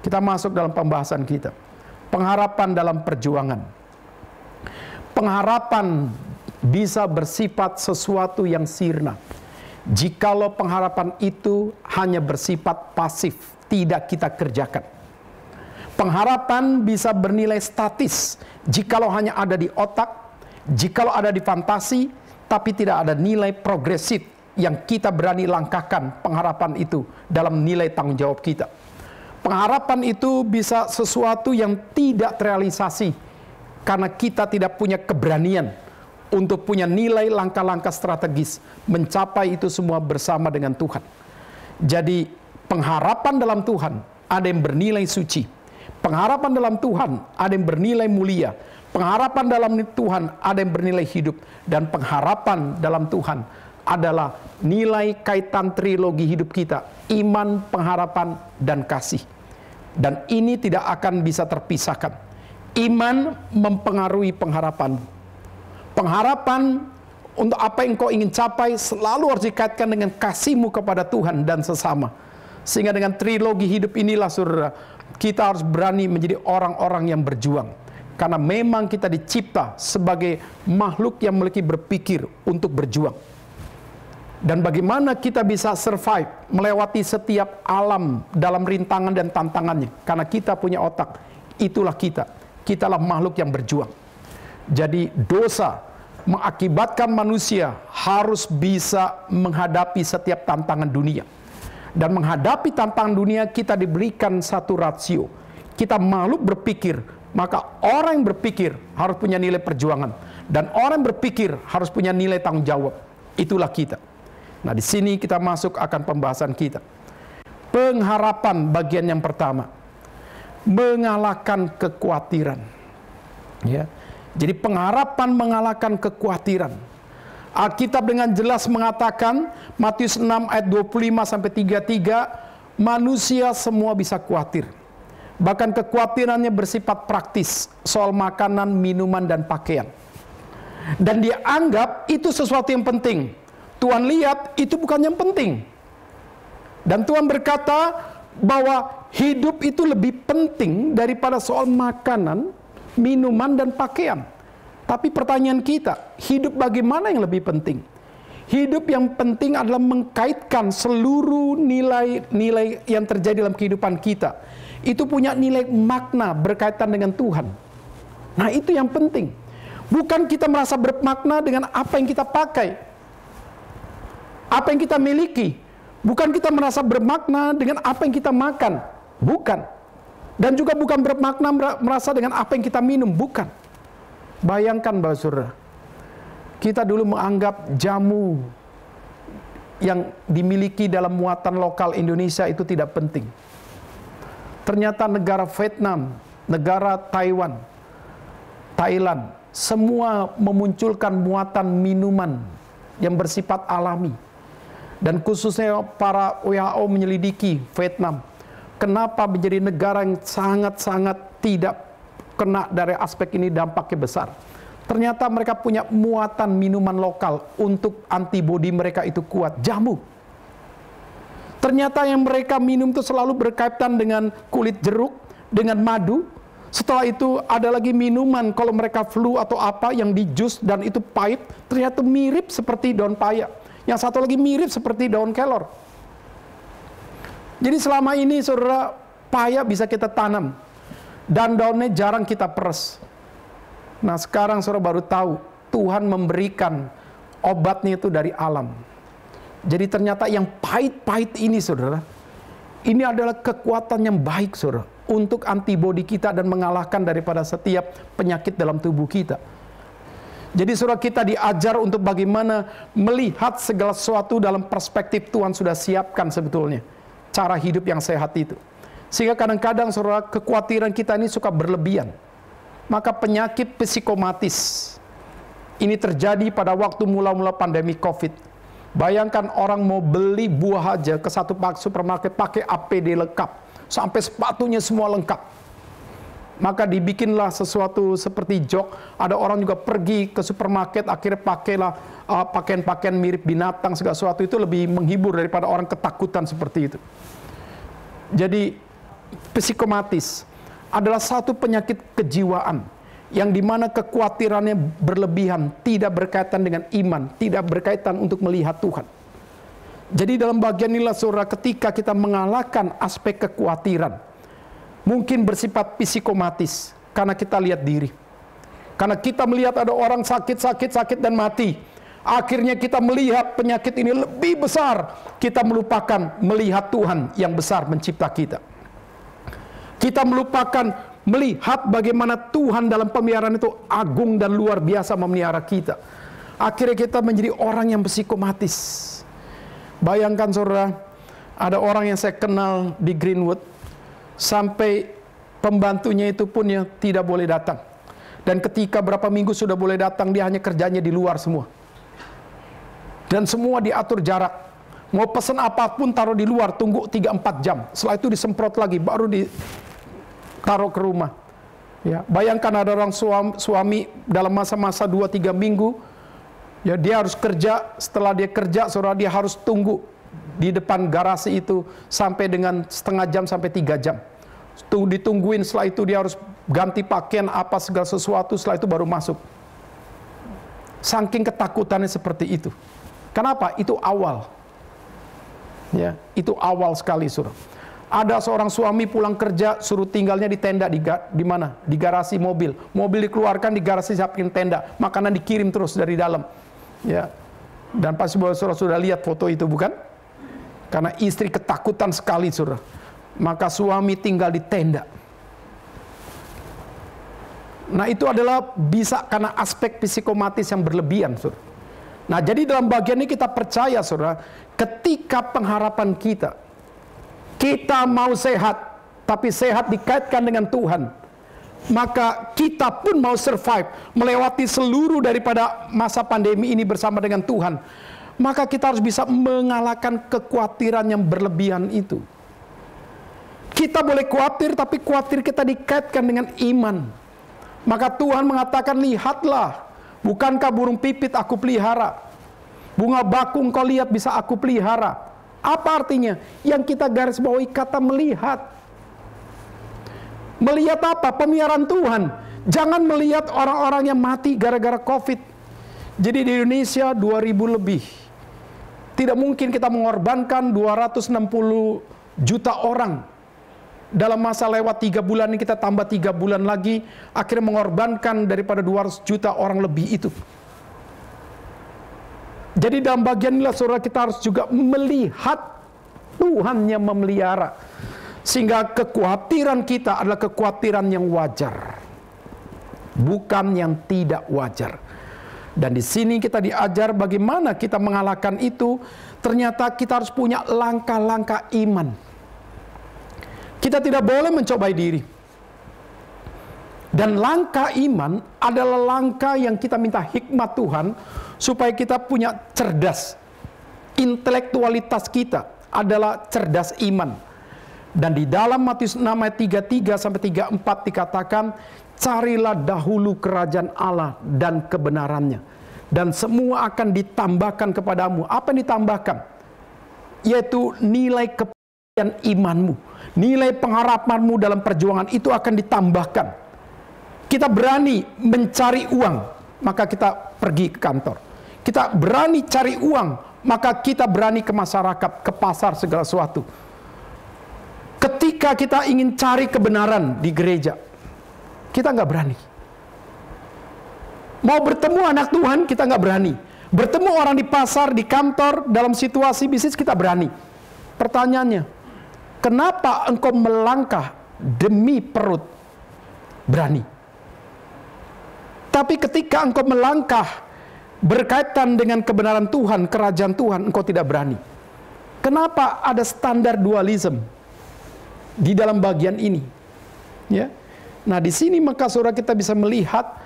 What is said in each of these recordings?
Kita masuk dalam pembahasan kita. Pengharapan dalam perjuangan. Pengharapan bisa bersifat sesuatu yang sirna. Jikalau pengharapan itu hanya bersifat pasif, tidak kita kerjakan. Pengharapan bisa bernilai statis, jikalau hanya ada di otak, jikalau ada di fantasi, tapi tidak ada nilai progresif yang kita berani langkahkan pengharapan itu dalam nilai tanggung jawab kita. Pengharapan itu bisa sesuatu yang tidak terrealisasi karena kita tidak punya keberanian untuk punya nilai langkah-langkah strategis mencapai itu semua bersama dengan Tuhan. Jadi pengharapan dalam Tuhan ada yang bernilai suci. Pengharapan dalam Tuhan ada yang bernilai mulia. Pengharapan dalam Tuhan ada yang bernilai hidup. Dan pengharapan dalam Tuhan adalah nilai kaitan trilogi hidup kita. Iman, pengharapan, dan kasih. Dan ini tidak akan bisa terpisahkan. Iman mempengaruhi pengharapan. Pengharapan untuk apa yang kau ingin capai selalu harus dikaitkan dengan kasihmu kepada Tuhan dan sesama. Sehingga dengan trilogi hidup inilah saudara, kita harus berani menjadi orang-orang yang berjuang. Karena memang kita dicipta sebagai makhluk yang memiliki berpikir untuk berjuang. Dan bagaimana kita bisa survive, melewati setiap alam dalam rintangan dan tantangannya. Karena kita punya otak, itulah kita. Kitalah makhluk yang berjuang. Jadi dosa mengakibatkan manusia harus bisa menghadapi setiap tantangan dunia. Dan menghadapi tantangan dunia kita diberikan satu rasio. Kita makhluk berpikir, maka orang yang berpikir harus punya nilai perjuangan. Dan orang yang berpikir harus punya nilai tanggung jawab. Itulah kita. Nah, di sini kita masuk akan pembahasan kita. Pengharapan bagian yang pertama. Mengalahkan kekhawatiran. Ya. Jadi pengharapan mengalahkan kekhawatiran. Alkitab dengan jelas mengatakan, Matius 6 ayat 25 sampai 33, manusia semua bisa khawatir. Bahkan kekhawatirannya bersifat praktis, soal makanan, minuman, dan pakaian. Dan dia anggap itu sesuatu yang penting. Tuhan lihat itu bukan yang penting. Dan Tuhan berkata bahwa hidup itu lebih penting daripada soal makanan, minuman, dan pakaian. Tapi pertanyaan kita, hidup bagaimana yang lebih penting? Hidup yang penting adalah mengkaitkan seluruh nilai-nilai yang terjadi dalam kehidupan kita. Itu punya nilai makna berkaitan dengan Tuhan. Nah, itu yang penting. Bukan kita merasa bermakna dengan apa yang kita pakai, apa yang kita miliki. Bukan kita merasa bermakna dengan apa yang kita makan. Bukan. Dan juga bukan bermakna merasa dengan apa yang kita minum. Bukan. Bayangkan Bapak Saudara, kita dulu menganggap jamu yang dimiliki dalam muatan lokal Indonesia itu tidak penting. Ternyata negara Vietnam, negara Taiwan, Thailand, semua memunculkan muatan minuman yang bersifat alami. Dan khususnya para WHO menyelidiki Vietnam. Kenapa menjadi negara yang sangat-sangat tidak kena dari aspek ini dampaknya besar. Ternyata mereka punya muatan minuman lokal untuk antibodi mereka itu kuat, jamu. Ternyata yang mereka minum itu selalu berkaitan dengan kulit jeruk, dengan madu. Setelah itu ada lagi minuman kalau mereka flu atau apa yang di jus dan itu pahit, ternyata mirip seperti daun paya. Yang satu lagi mirip seperti daun kelor. Jadi selama ini saudara, paya bisa kita tanam dan daunnya jarang kita peres. Nah, sekarang saudara baru tahu Tuhan memberikan obatnya itu dari alam. Jadi ternyata yang pahit-pahit ini saudara, ini adalah kekuatan yang baik saudara untuk antibodi kita dan mengalahkan daripada setiap penyakit dalam tubuh kita. Jadi saudara, kita diajar untuk bagaimana melihat segala sesuatu dalam perspektif Tuhan sudah siapkan sebetulnya. Cara hidup yang sehat itu. Sehingga kadang-kadang saudara, kekhawatiran kita ini suka berlebihan. Maka penyakit psikomatis ini terjadi pada waktu mula-mula pandemi COVID. Bayangkan orang mau beli buah aja ke satu supermarket pakai APD lengkap. Sampai sepatunya semua lengkap. Maka dibikinlah sesuatu seperti jok. Ada orang juga pergi ke supermarket, akhirnya pakailah pakaian-pakaian mirip binatang, segala sesuatu itu lebih menghibur daripada orang ketakutan seperti itu. Jadi psikomatis adalah satu penyakit kejiwaan yang dimana kekhawatirannya berlebihan, tidak berkaitan dengan iman, tidak berkaitan untuk melihat Tuhan. Jadi dalam bagian inilah saudara, ketika kita mengalahkan aspek kekhawatiran, mungkin bersifat psikomatis, karena kita lihat diri. Karena kita melihat ada orang sakit dan mati. Akhirnya kita melihat penyakit ini lebih besar. Kita melupakan melihat Tuhan yang besar mencipta kita. Kita melupakan melihat bagaimana Tuhan dalam pemeliharaan itu agung dan luar biasa memelihara kita. Akhirnya kita menjadi orang yang psikomatis. Bayangkan saudara, ada orang yang saya kenal di Greenwood, sampai pembantunya itu pun ya tidak boleh datang. Dan ketika berapa minggu sudah boleh datang, dia hanya kerjanya di luar semua. Dan semua diatur jarak. Mau pesan apapun taruh di luar, tunggu 3-4 jam. Setelah itu disemprot lagi, baru ditaruh ke rumah. Ya, bayangkan ada orang suami dalam masa-masa 2-3 minggu, ya dia harus kerja. Setelah dia kerja, saudara, dia harus tunggu di depan garasi itu sampai dengan setengah jam sampai 3 jam. Ditungguin, setelah itu dia harus ganti pakaian apa segala sesuatu, setelah itu baru masuk. Saking ketakutannya seperti itu. Kenapa? Itu awal. Ya, itu awal sekali, saudara. Ada seorang suami pulang kerja, suruh tinggalnya di tenda, di mana? Di garasi mobil. Mobil dikeluarkan, di garasi siapin tenda. Makanan dikirim terus dari dalam. Ya. Dan pasti saudara sudah lihat foto itu, bukan? Karena istri ketakutan sekali, saudara. Maka suami tinggal di tenda. Nah, itu adalah bisa karena aspek psikomatis yang berlebihan, saudara. Nah, jadi dalam bagian ini kita percaya, saudara, ketika pengharapan kita mau sehat, tapi sehat dikaitkan dengan Tuhan, maka kita pun mau survive, melewati seluruh daripada masa pandemi ini bersama dengan Tuhan, maka kita harus bisa mengalahkan kekhawatiran yang berlebihan itu. Kita boleh khawatir, tapi khawatir kita dikaitkan dengan iman. Maka Tuhan mengatakan, lihatlah, bukankah burung pipit aku pelihara, bunga bakung kau lihat bisa aku pelihara. Apa artinya? Yang kita garis bawahi kata melihat. Melihat apa? Pemeliharaan Tuhan. Jangan melihat orang-orang yang mati gara-gara COVID. Jadi di Indonesia 2.000 lebih. Tidak mungkin kita mengorbankan 260 juta orang. Dalam masa lewat 3 bulan ini kita tambah 3 bulan lagi. Akhirnya mengorbankan daripada 200 juta orang lebih itu. Jadi dalam bagian inilah saudara, kita harus juga melihat Tuhan yang memelihara. Sehingga kekhawatiran kita adalah kekhawatiran yang wajar, bukan yang tidak wajar. Dan di sini kita diajar bagaimana kita mengalahkan itu. Ternyata kita harus punya langkah-langkah iman. Kita tidak boleh mencobai diri. Dan langkah iman adalah langkah yang kita minta hikmat Tuhan supaya kita punya cerdas. Intelektualitas kita adalah cerdas iman. Dan di dalam Matius 6 ayat 33 sampai 34 dikatakan, carilah dahulu kerajaan Allah dan kebenarannya, dan semua akan ditambahkan kepadamu. Apa yang ditambahkan? Yaitu nilai kepercayaan imanmu, nilai pengharapanmu dalam perjuangan itu akan ditambahkan. Kita berani mencari uang, maka kita pergi ke kantor. Kita berani cari uang, maka kita berani ke masyarakat, ke pasar, segala sesuatu. Ketika kita ingin cari kebenaran di gereja, kita nggak berani. Mau bertemu anak Tuhan, kita nggak berani. Bertemu orang di pasar, di kantor, dalam situasi bisnis, kita berani. Pertanyaannya, kenapa engkau melangkah demi perut? Berani. Tapi ketika engkau melangkah berkaitan dengan kebenaran Tuhan, kerajaan Tuhan, engkau tidak berani. Kenapa ada standar dualisme di dalam bagian ini? Ya. Nah, di sini maka saudara kita bisa melihat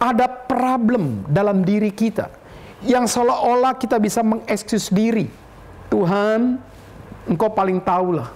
ada problem dalam diri kita yang seolah-olah kita bisa mengekskuse diri. Tuhan, engkau paling tahulah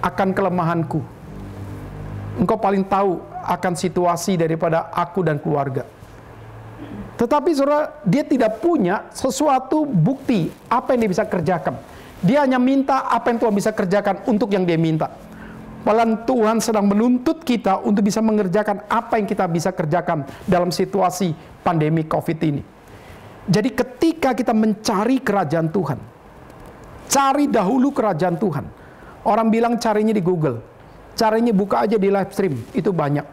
akan kelemahanku. Engkau paling tahu akan situasi daripada aku dan keluarga. Tetapi saudara, dia tidak punya sesuatu bukti apa yang dia bisa kerjakan. Dia hanya minta apa yang Tuhan bisa kerjakan untuk yang dia minta. Malah Tuhan sedang menuntut kita untuk bisa mengerjakan apa yang kita bisa kerjakan dalam situasi pandemi COVID ini. Jadi ketika kita mencari kerajaan Tuhan, cari dahulu kerajaan Tuhan. Orang bilang carinya di Google, carinya buka aja di live stream, itu banyak.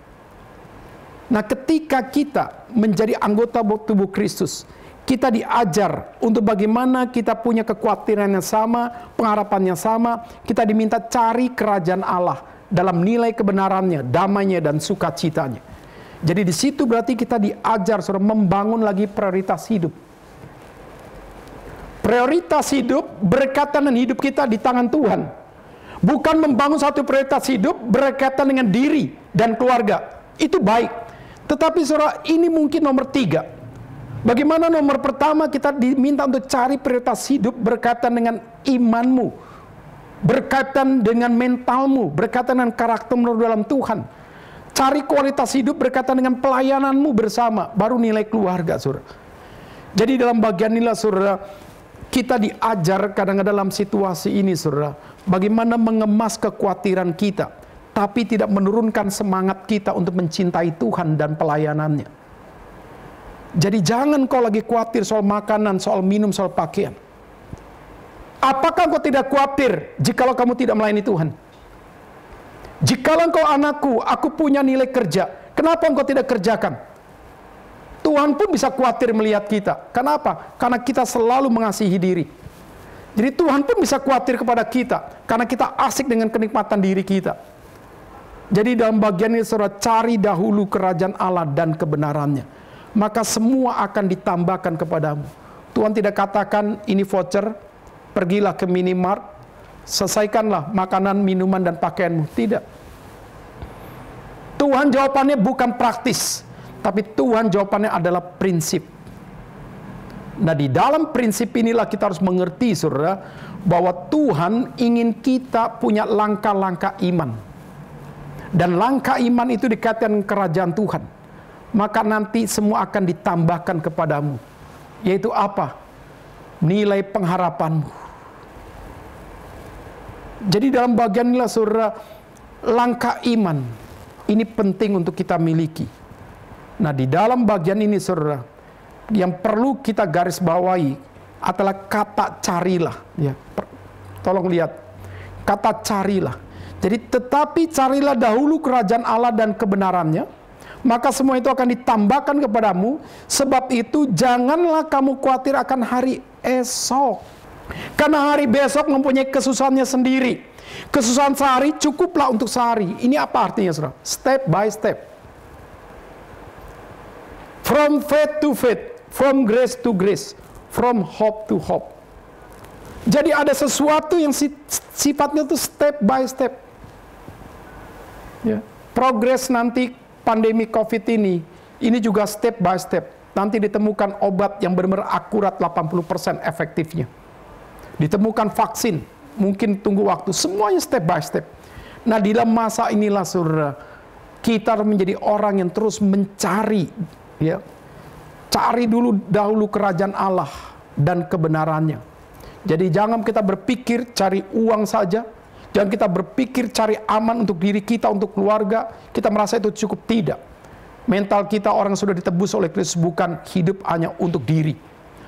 Nah, ketika kita menjadi anggota tubuh Kristus, kita diajar untuk bagaimana kita punya kekhawatiran yang sama, pengharapan yang sama. Kita diminta cari kerajaan Allah dalam nilai kebenarannya, damainya, dan sukacitanya. Jadi di situ berarti kita diajar saudara membangun lagi prioritas hidup. Prioritas hidup berkaitan dengan hidup kita di tangan Tuhan. Bukan membangun satu prioritas hidup berkaitan dengan diri dan keluarga. Itu baik. Tetapi saudara, ini mungkin nomor 3. Bagaimana nomor pertama kita diminta untuk cari prioritas hidup berkaitan dengan imanmu, berkaitan dengan mentalmu, berkaitan dengan karaktermu dalam Tuhan. Cari kualitas hidup berkaitan dengan pelayananmu bersama, baru nilai keluarga, saudara. Jadi dalam bagian inilah, saudara, kita diajar kadang-kadang dalam situasi ini, saudara, bagaimana mengemas kekhawatiran kita, tapi tidak menurunkan semangat kita untuk mencintai Tuhan dan pelayanannya. Jadi jangan kau lagi khawatir soal makanan, soal minum, soal pakaian. Apakah kau tidak khawatir jikalau kamu tidak melayani Tuhan? Jikalau engkau anakku, aku punya nilai kerja, kenapa engkau tidak kerjakan? Tuhan pun bisa khawatir melihat kita. Kenapa? Karena kita selalu mengasihi diri. Jadi Tuhan pun bisa khawatir kepada kita, karena kita asik dengan kenikmatan diri kita. Jadi dalam bagian ini, saudara, cari dahulu kerajaan Allah dan kebenarannya, maka semua akan ditambahkan kepadamu. Tuhan tidak katakan ini voucher, pergilah ke minimart, selesaikanlah makanan, minuman, dan pakaianmu. Tidak. Tuhan jawabannya bukan praktis, tapi Tuhan jawabannya adalah prinsip. Nah, di dalam prinsip inilah kita harus mengerti, saudara, bahwa Tuhan ingin kita punya langkah-langkah iman. Dan langkah iman itu dikaitkan dengan kerajaan Tuhan. Maka nanti semua akan ditambahkan kepadamu. Yaitu apa? Nilai pengharapanmu. Jadi dalam bagian inilah, saudara, langkah iman ini penting untuk kita miliki. Nah, di dalam bagian ini, saudara, yang perlu kita garis bawahi adalah kata carilah. Ya, tolong lihat, kata carilah. Jadi tetapi carilah dahulu kerajaan Allah dan kebenarannya, maka semua itu akan ditambahkan kepadamu. Sebab itu janganlah kamu khawatir akan hari esok, karena hari besok mempunyai kesusahannya sendiri. Kesusahan sehari cukuplah untuk sehari. Ini apa artinya, saudara? Step by step, from faith to faith, from grace to grace, from hope to hope. Jadi ada sesuatu yang sifatnya itu step by step. Ya, progres nanti pandemi COVID ini juga step by step. Nanti ditemukan obat yang benar-benar akurat 80% efektifnya. Ditemukan vaksin, mungkin tunggu waktu. Semuanya step by step. Nah, di dalam masa inilah, saudara, kita harus menjadi orang yang terus mencari, ya, cari dahulu kerajaan Allah dan kebenarannya. Jadi jangan kita berpikir cari uang saja. Jangan kita berpikir cari aman untuk diri kita, untuk keluarga. Kita merasa itu cukup. Tidak. Mental kita orang sudah ditebus oleh Kristus bukan hidup hanya untuk diri.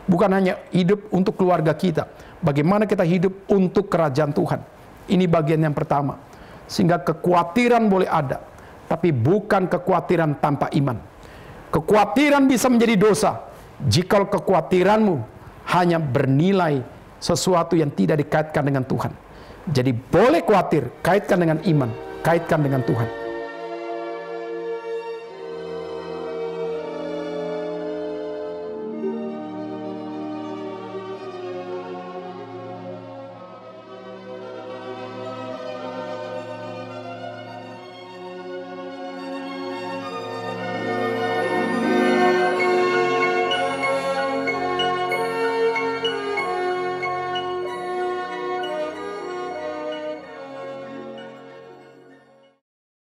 Bukan hanya hidup untuk keluarga kita. Bagaimana kita hidup untuk kerajaan Tuhan. Ini bagian yang pertama. Sehingga kekhawatiran boleh ada, tapi bukan kekhawatiran tanpa iman. Kekhawatiran bisa menjadi dosa jika kekhawatiranmu hanya bernilai sesuatu yang tidak dikaitkan dengan Tuhan. Jadi boleh khawatir, kaitkan dengan iman, kaitkan dengan Tuhan.